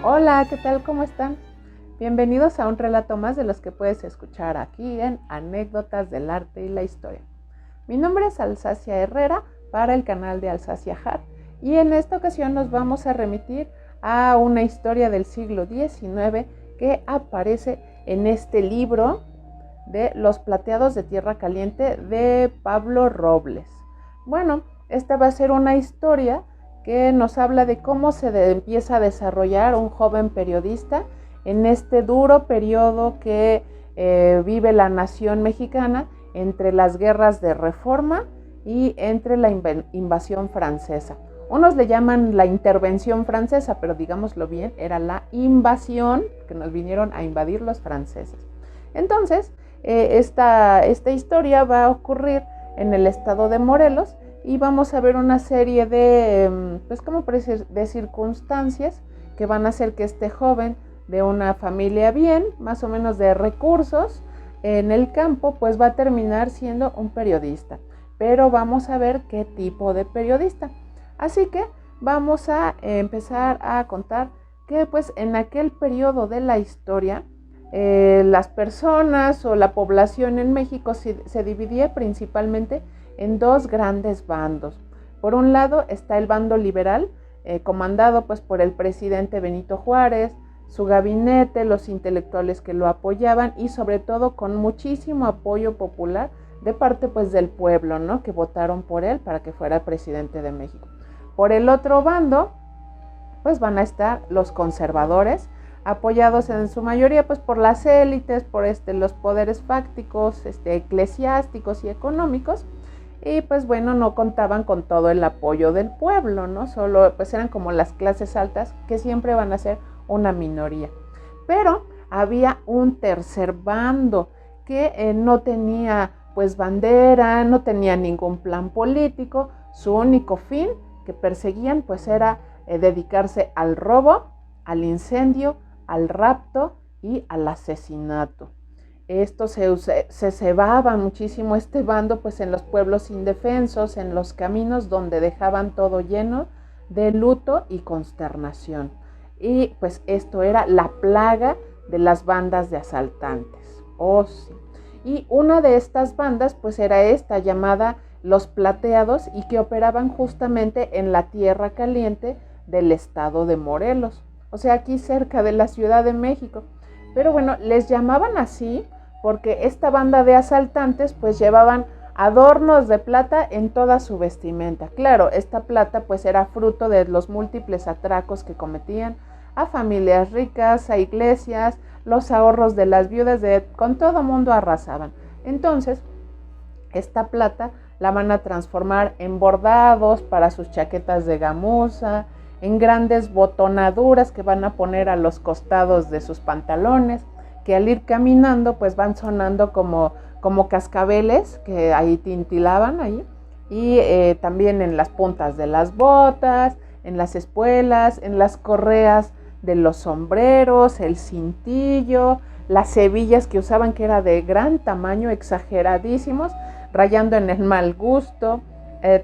Hola, ¿qué tal? ¿Cómo están? Bienvenidos a un relato más de los que puedes escuchar aquí en Anécdotas del Arte y la Historia. Mi nombre es Alsacia Herrera para el canal de Alsacia Hat y en esta ocasión nos vamos a remitir a una historia del siglo XIX que aparece en este libro de Los Plateados de Tierra Caliente de Pablo Robles. Bueno, esta va a ser una historia que nos habla de cómo se empieza a desarrollar un joven periodista en este duro periodo que vive la nación mexicana entre las guerras de Reforma y entre la invasión francesa. Unos le llaman la intervención francesa, pero digámoslo bien, era la invasión que nos vinieron a invadir los franceses. Entonces, esta historia va a ocurrir en el estado de Morelos y vamos a ver una serie de, de circunstancias que van a hacer que este joven de una familia bien, más o menos de recursos, en el campo, pues va a terminar siendo un periodista. Pero vamos a ver qué tipo de periodista. Así que vamos a empezar a contar que pues en aquel periodo de la historia, las personas o la población en México se dividía principalmente en dos grandes bandos. Por un lado está el bando liberal, comandado pues por el presidente Benito Juárez, su gabinete, los intelectuales que lo apoyaban y sobre todo con muchísimo apoyo popular de parte pues del pueblo, ¿no? Que votaron por él para que fuera presidente de México. Por el otro bando pues van a estar los conservadores, apoyados en su mayoría pues por las élites, por los poderes fácticos, eclesiásticos y económicos. Y pues bueno, no contaban con todo el apoyo del pueblo, ¿no? Solo pues eran como las clases altas que siempre van a ser una minoría. Pero había un tercer bando que no tenía pues bandera, no tenía ningún plan político. Su único fin que perseguían pues era dedicarse al robo, al incendio, al rapto y al asesinato. Esto se cebaba muchísimo este bando pues en los pueblos indefensos, en los caminos donde dejaban todo lleno de luto y consternación. Y pues esto era la plaga de las bandas de asaltantes. Oh, sí. Y una de estas bandas pues era esta llamada Los Plateados y que operaban justamente en la Tierra Caliente del estado de Morelos, o sea, aquí cerca de la Ciudad de México. Pero bueno, les llamaban así porque esta banda de asaltantes pues llevaban adornos de plata en toda su vestimenta. Claro, esta plata pues era fruto de los múltiples atracos que cometían a familias ricas, a iglesias, los ahorros de las viudas, con todo mundo arrasaban. Entonces, esta plata la van a transformar en bordados para sus chaquetas de gamuza, en grandes botonaduras que van a poner a los costados de sus pantalones, que al ir caminando pues van sonando como cascabeles que ahí tintilaban ahí, y también en las puntas de las botas, en las espuelas, en las correas de los sombreros, el cintillo, las hebillas que usaban que era de gran tamaño, exageradísimos, rayando en el mal gusto.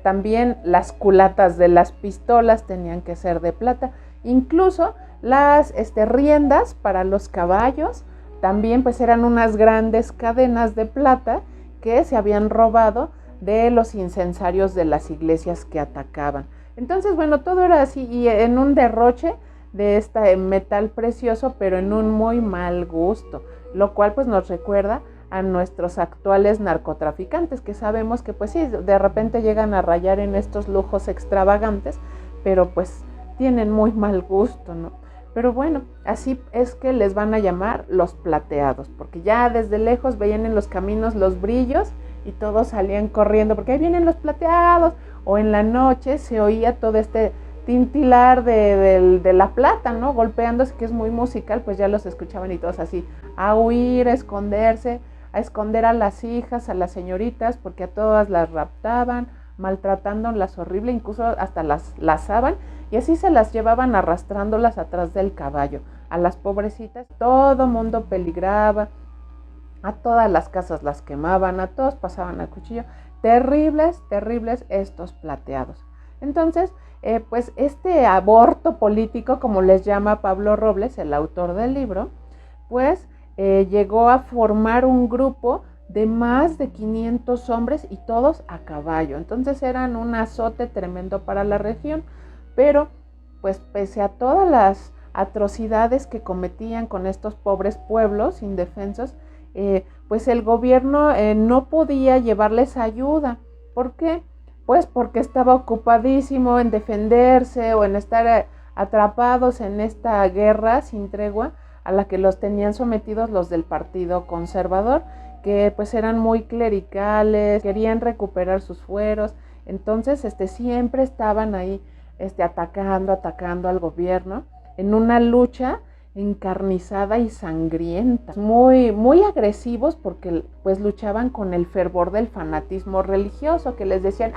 También las culatas de las pistolas tenían que ser de plata, incluso las riendas para los caballos también pues eran unas grandes cadenas de plata que se habían robado de los incensarios de las iglesias que atacaban. Entonces bueno, todo era así y en un derroche de este metal precioso, pero en un muy mal gusto, lo cual pues nos recuerda a nuestros actuales narcotraficantes, que sabemos que pues sí, de repente llegan a rayar en estos lujos extravagantes, pero pues tienen muy mal gusto, ¿no? Pero bueno, así es que les van a llamar los plateados, porque ya desde lejos veían en los caminos los brillos y todos salían corriendo, porque ahí vienen los plateados, o en la noche se oía todo este tintilar de la plata, ¿no? Golpeándose, que es muy musical, pues ya los escuchaban y todos así, a huir, a esconderse, a esconder a las hijas, a las señoritas, porque a todas las raptaban, maltratándolas horrible, incluso hasta las lazaban, y así se las llevaban arrastrándolas atrás del caballo. A las pobrecitas, todo mundo peligraba, a todas las casas las quemaban, a todos pasaban a cuchillo. Terribles, terribles estos plateados. Entonces, pues este aborto político, como les llama Pablo Robles, el autor del libro, pues llegó a formar un grupo de más de 500 hombres y todos a caballo. Entonces eran un azote tremendo para la región, pero pues pese a todas las atrocidades que cometían con estos pobres pueblos indefensos, pues el gobierno no podía llevarles ayuda. ¿Por qué? Pues porque estaba ocupadísimo en defenderse o en estar atrapados en esta guerra sin tregua a la que los tenían sometidos los del Partido Conservador, que pues eran muy clericales, querían recuperar sus fueros. Entonces siempre estaban ahí atacando al gobierno en una lucha encarnizada y sangrienta, muy agresivos, porque pues luchaban con el fervor del fanatismo religioso, que les decían,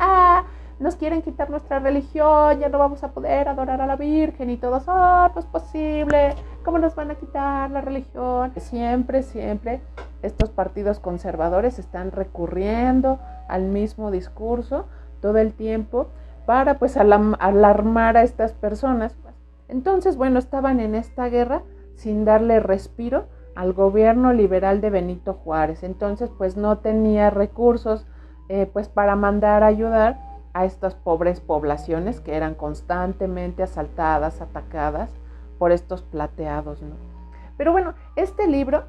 nos quieren quitar nuestra religión, ya no vamos a poder adorar a la Virgen, y todos, no es posible, ¿cómo nos van a quitar la religión? Siempre estos partidos conservadores están recurriendo al mismo discurso todo el tiempo para pues alarmar a estas personas. Entonces, bueno, estaban en esta guerra sin darle respiro al gobierno liberal de Benito Juárez. Entonces, pues no tenía recursos pues para mandar a ayudar a estas pobres poblaciones que eran constantemente asaltadas, atacadas por estos plateados, ¿no? Pero bueno, este libro,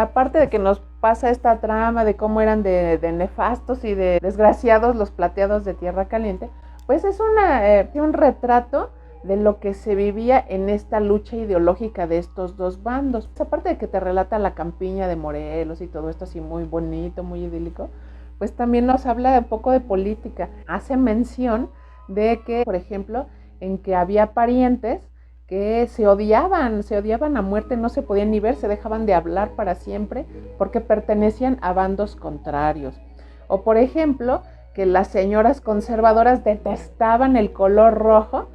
aparte de que nos pasa esta trama de cómo eran de nefastos y de desgraciados los plateados de Tierra Caliente, pues es un retrato de lo que se vivía en esta lucha ideológica de estos dos bandos. Aparte de que te relata la campiña de Morelos y todo esto así muy bonito, muy idílico, pues también nos habla un poco de política. Hace mención de que, por ejemplo, en que había parientes que se odiaban a muerte, no se podían ni ver, se dejaban de hablar para siempre porque pertenecían a bandos contrarios. O por ejemplo, que las señoras conservadoras detestaban el color rojo.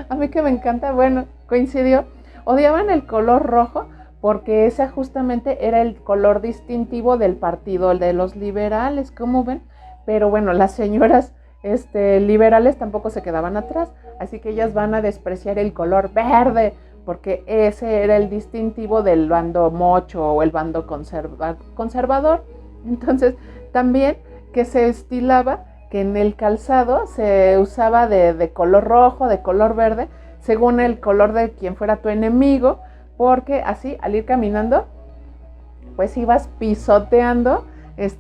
A mí que me encanta, bueno, coincidió, odiaban el color rojo porque ese justamente era el color distintivo del partido, el de los liberales, ¿cómo ven? Pero bueno, las señoras liberales tampoco se quedaban atrás, así que ellas van a despreciar el color verde, porque ese era el distintivo del bando mocho o el bando conservador. Entonces, también que se estilaba que en el calzado se usaba de color rojo, de color verde, según el color de quien fuera tu enemigo, porque así al ir caminando, pues ibas pisoteando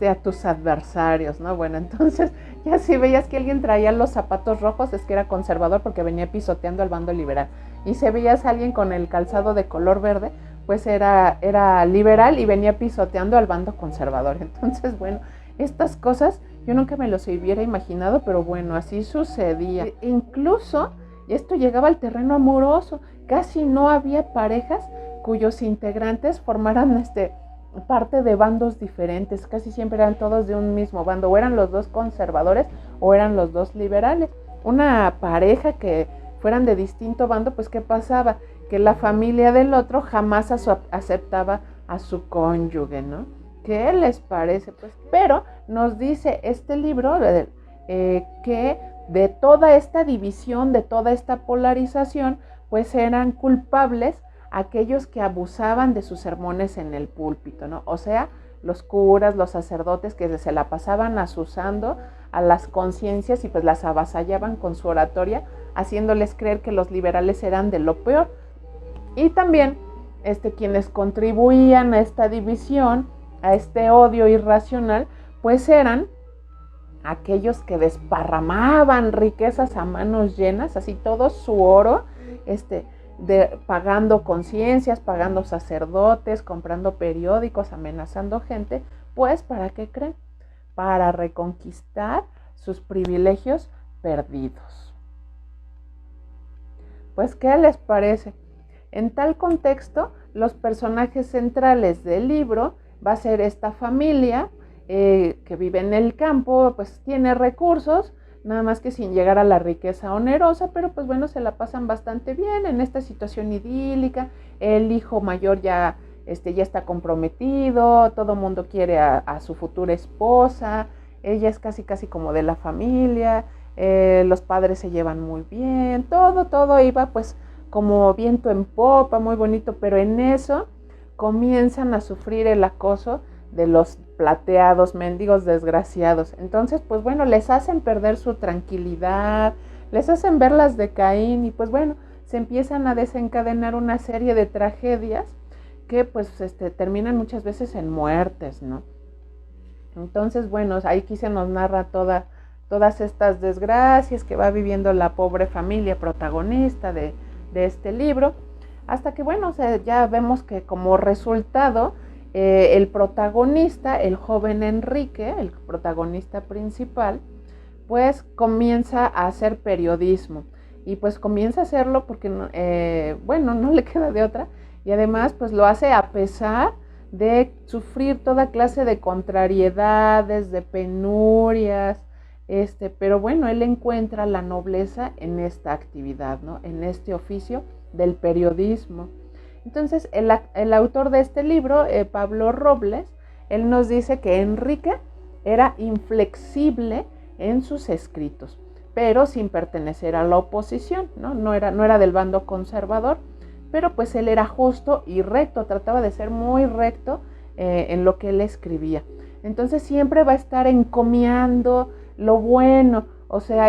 a tus adversarios, ¿no? Bueno, entonces ya si veías que alguien traía los zapatos rojos, es que era conservador porque venía pisoteando al bando liberal. Y si veías a alguien con el calzado de color verde, pues era liberal y venía pisoteando al bando conservador. Entonces, bueno, estas cosas yo nunca me los hubiera imaginado, pero bueno, así sucedía. Incluso esto llegaba al terreno amoroso. Casi no había parejas cuyos integrantes formaran parte de bandos diferentes. Casi siempre eran todos de un mismo bando, o eran los dos conservadores o eran los dos liberales. Una pareja que fueran de distinto bando, pues ¿qué pasaba? Que la familia del otro jamás aceptaba a su cónyuge, ¿no? ¿Qué les parece? Pues, pero nos dice este libro que de toda esta división, de toda esta polarización, pues eran culpables aquellos que abusaban de sus sermones en el púlpito, ¿no? O sea, los curas, los sacerdotes que se la pasaban azuzando a las conciencias y pues las avasallaban con su oratoria, haciéndoles creer que los liberales eran de lo peor. Y también quienes contribuían a esta división, a este odio irracional, pues eran aquellos que desparramaban riquezas a manos llenas, así todo su oro, pagando conciencias, pagando sacerdotes, comprando periódicos, amenazando gente, pues ¿para qué creen? Para reconquistar sus privilegios perdidos. Pues ¿qué les parece? En tal contexto, los personajes centrales del libro va a ser esta familia que vive en el campo, pues tiene recursos, nada más que sin llegar a la riqueza onerosa, pero pues bueno, se la pasan bastante bien en esta situación idílica. El hijo mayor ya está comprometido, todo mundo quiere a su futura esposa, ella es casi como de la familia, los padres se llevan muy bien, todo iba pues como viento en popa, muy bonito, pero en eso comienzan a sufrir el acoso de los plateados, mendigos desgraciados. Entonces, pues bueno, les hacen perder su tranquilidad, les hacen ver las de Caín y pues bueno, se empiezan a desencadenar una serie de tragedias que pues terminan muchas veces en muertes, ¿no? Entonces, bueno, aquí se nos narra todas estas desgracias que va viviendo la pobre familia protagonista de este libro, hasta que, bueno, o sea, ya vemos que como resultado, el protagonista, el joven Enrique, el protagonista principal, pues comienza a hacer periodismo, y pues comienza a hacerlo porque, bueno, no le queda de otra, y además pues lo hace a pesar de sufrir toda clase de contrariedades, de penurias, pero bueno, él encuentra la nobleza en esta actividad, ¿no? En este oficio del periodismo. Entonces, el autor de este libro, Pablo Robles, él nos dice que Enrique era inflexible en sus escritos, pero sin pertenecer a la oposición, ¿no? No era del bando conservador, pero pues él era justo y recto, trataba de ser muy recto en lo que él escribía. Entonces siempre va a estar encomiando lo bueno, o sea,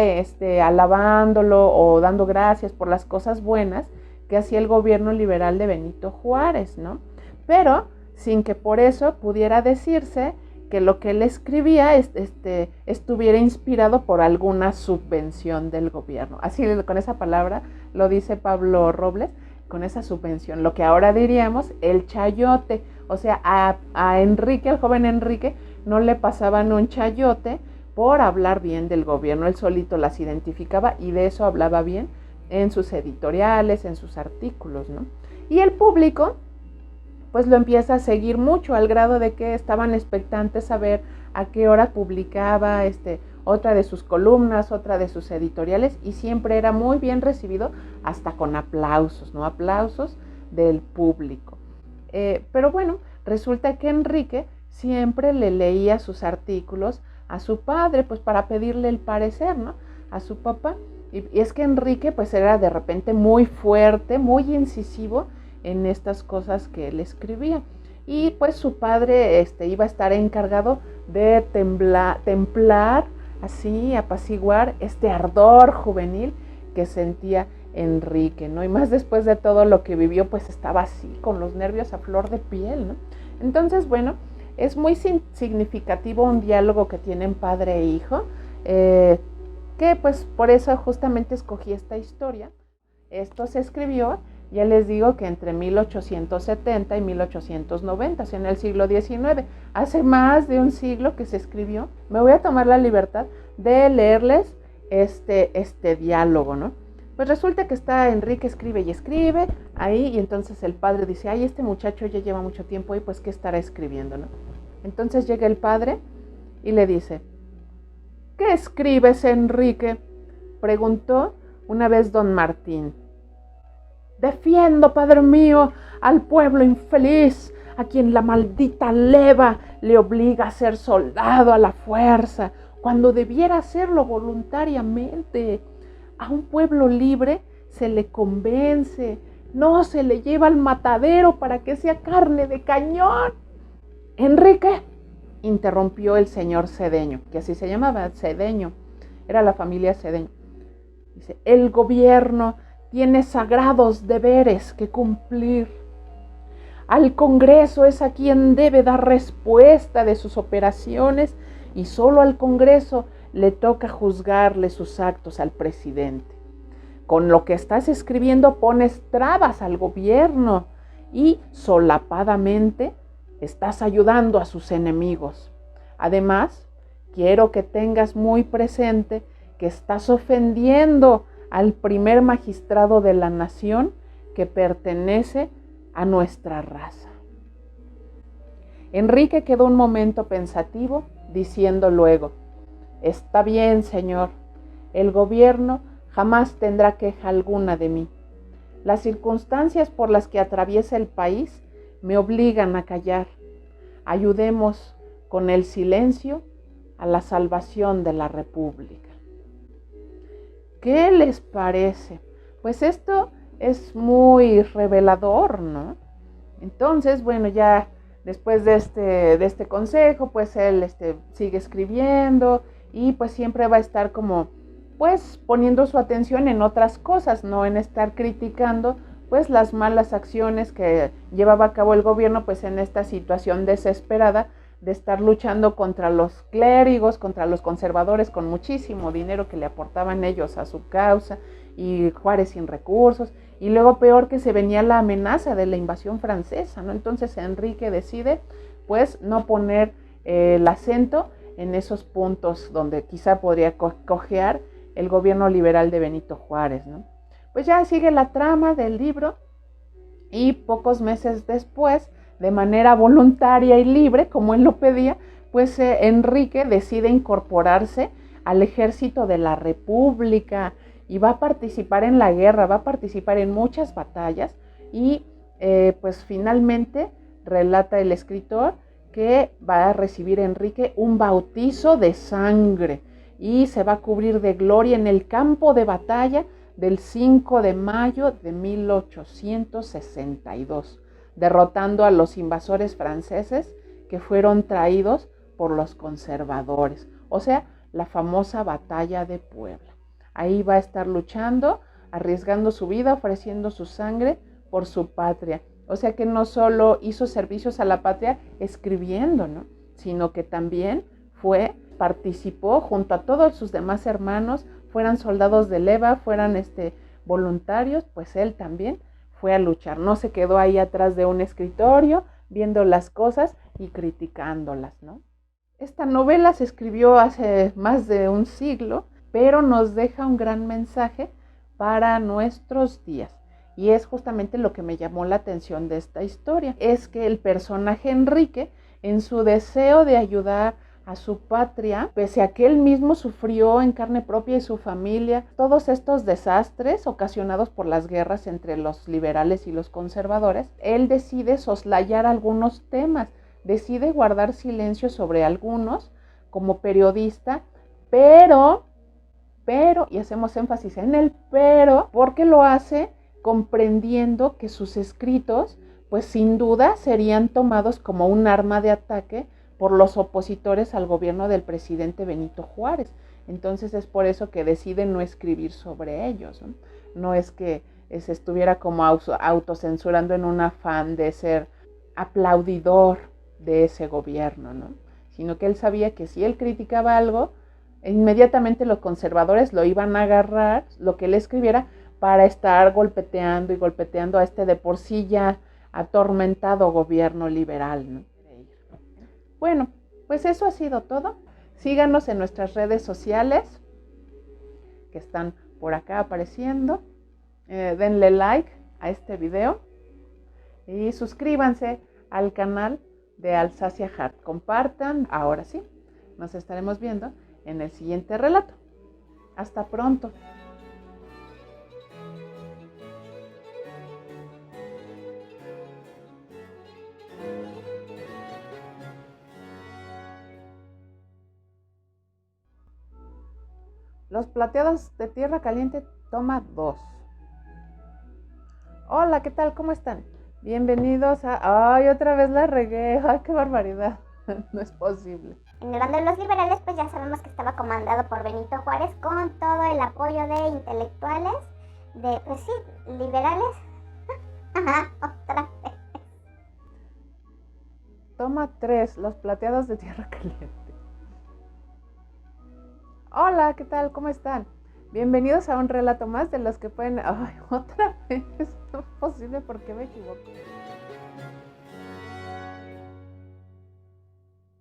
alabándolo o dando gracias por las cosas buenas que hacía el gobierno liberal de Benito Juárez, ¿no? Pero sin que por eso pudiera decirse que lo que él escribía estuviera inspirado por alguna subvención del gobierno. Así, con esa palabra lo dice Pablo Robles, con esa subvención, lo que ahora diríamos el chayote. O sea, a Enrique, al joven Enrique, no le pasaban un chayote por hablar bien del gobierno, él solito las identificaba y de eso hablaba bien en sus editoriales, en sus artículos, ¿no? Y el público pues lo empieza a seguir mucho, al grado de que estaban expectantes a ver a qué hora publicaba otra de sus columnas, otra de sus editoriales, y siempre era muy bien recibido, hasta con aplausos, ¿no? Aplausos del público. Pero bueno, resulta que Enrique siempre le leía sus artículos a su padre, pues para pedirle el parecer, ¿no? A su papá. Y es que Enrique pues era de repente muy fuerte, muy incisivo en estas cosas que él escribía. Y pues su padre iba a estar encargado de templar, así, apaciguar este ardor juvenil que sentía Enrique, ¿no? Y más después de todo lo que vivió, pues estaba así, con los nervios a flor de piel, ¿no? Entonces, bueno, es muy significativo un diálogo que tienen padre e hijo, que pues por eso justamente escogí esta historia. Esto se escribió, ya les digo, que entre 1870 y 1890, o sea, en el siglo XIX, hace más de un siglo que se escribió. Me voy a tomar la libertad de leerles este diálogo, ¿no? Pues resulta que está Enrique, escribe y escribe ahí, y entonces el padre dice, ay, este muchacho ya lleva mucho tiempo ahí, pues ¿qué estará escribiendo, no? Entonces llega el padre y le dice, ¿qué escribes, Enrique?, preguntó una vez don Martín. Defiendo, padre mío, al pueblo infeliz, a quien la maldita leva le obliga a ser soldado a la fuerza, cuando debiera hacerlo voluntariamente. A un pueblo libre se le convence, no se le lleva al matadero para que sea carne de cañón. Enrique, interrumpió el señor Cedeño, que así se llamaba, Cedeño, era la familia Cedeño. Dice, el gobierno tiene sagrados deberes que cumplir. Al Congreso es a quien debe dar respuesta de sus operaciones y solo al Congreso le toca juzgarle sus actos al presidente. Con lo que estás escribiendo pones trabas al gobierno y solapadamente estás ayudando a sus enemigos. Además, quiero que tengas muy presente que estás ofendiendo al primer magistrado de la nación que pertenece a nuestra raza. Enrique quedó un momento pensativo, diciendo luego, está bien, señor, el gobierno jamás tendrá queja alguna de mí. Las circunstancias por las que atraviesa el país me obligan a callar. Ayudemos con el silencio a la salvación de la República. ¿Qué les parece? Pues esto es muy revelador, ¿no? Entonces, bueno, ya después de este consejo, pues él sigue escribiendo y pues siempre va a estar como, pues poniendo su atención en otras cosas, no en estar criticando pues las malas acciones que llevaba a cabo el gobierno pues en esta situación desesperada de estar luchando contra los clérigos, contra los conservadores con muchísimo dinero que le aportaban ellos a su causa y Juárez sin recursos, y luego peor que se venía la amenaza de la invasión francesa, ¿no? Entonces Enrique decide pues no poner el acento en esos puntos donde quizá podría cojear el gobierno liberal de Benito Juárez, ¿no? Pues ya sigue la trama del libro y pocos meses después, de manera voluntaria y libre, como él lo pedía, pues Enrique decide incorporarse al ejército de la República y va a participar en la guerra, va a participar en muchas batallas y pues finalmente relata el escritor que va a recibir Enrique un bautizo de sangre y se va a cubrir de gloria en el campo de batalla del 5 de mayo de 1862, derrotando a los invasores franceses que fueron traídos por los conservadores, o sea, la famosa batalla de Puebla. Ahí va a estar luchando, arriesgando su vida, ofreciendo su sangre por su patria. O sea que no solo hizo servicios a la patria escribiendo, ¿no? Sino que también participó junto a todos sus demás hermanos, fueran soldados de leva, fueran voluntarios, pues él también fue a luchar. No se quedó ahí atrás de un escritorio viendo las cosas y criticándolas, ¿no? Esta novela se escribió hace más de un siglo, pero nos deja un gran mensaje para nuestros días. Y es justamente lo que me llamó la atención de esta historia. Es que el personaje Enrique, en su deseo de ayudar a su patria, pese a que él mismo sufrió en carne propia y su familia todos estos desastres ocasionados por las guerras entre los liberales y los conservadores, él decide soslayar algunos temas, decide guardar silencio sobre algunos como periodista, pero, y hacemos énfasis en el pero, porque lo hace comprendiendo que sus escritos, pues sin duda serían tomados como un arma de ataque por los opositores al gobierno del presidente Benito Juárez. Entonces es por eso que decide no escribir sobre ellos, ¿no? No es que se estuviera como autocensurando en un afán de ser aplaudidor de ese gobierno, ¿no? Sino que él sabía que si él criticaba algo, inmediatamente los conservadores lo iban a agarrar, lo que él escribiera, para estar golpeteando y golpeteando a de por sí ya atormentado gobierno liberal, ¿no? Bueno, pues eso ha sido todo. Síganos en nuestras redes sociales que están por acá apareciendo. Denle like a este video y suscríbanse al canal de Alsacia Heart. Compartan. Ahora sí, nos estaremos viendo en el siguiente relato. Hasta pronto. Los plateados de tierra caliente, toma 2. Hola, ¿qué tal? ¿Cómo están? Bienvenidos a... ¡Ay, otra vez la regué! ¡Ay, qué barbaridad! No es posible. En el bando de los liberales, pues ya sabemos que estaba comandado por Benito Juárez con todo el apoyo de intelectuales, pues sí, liberales. Ajá, otra vez. Toma 3, los plateados de tierra caliente. Hola, ¿qué tal? ¿Cómo están? Bienvenidos a un relato más de los que pueden... ¡Ay, otra vez! No es posible, ¿por qué me equivoco?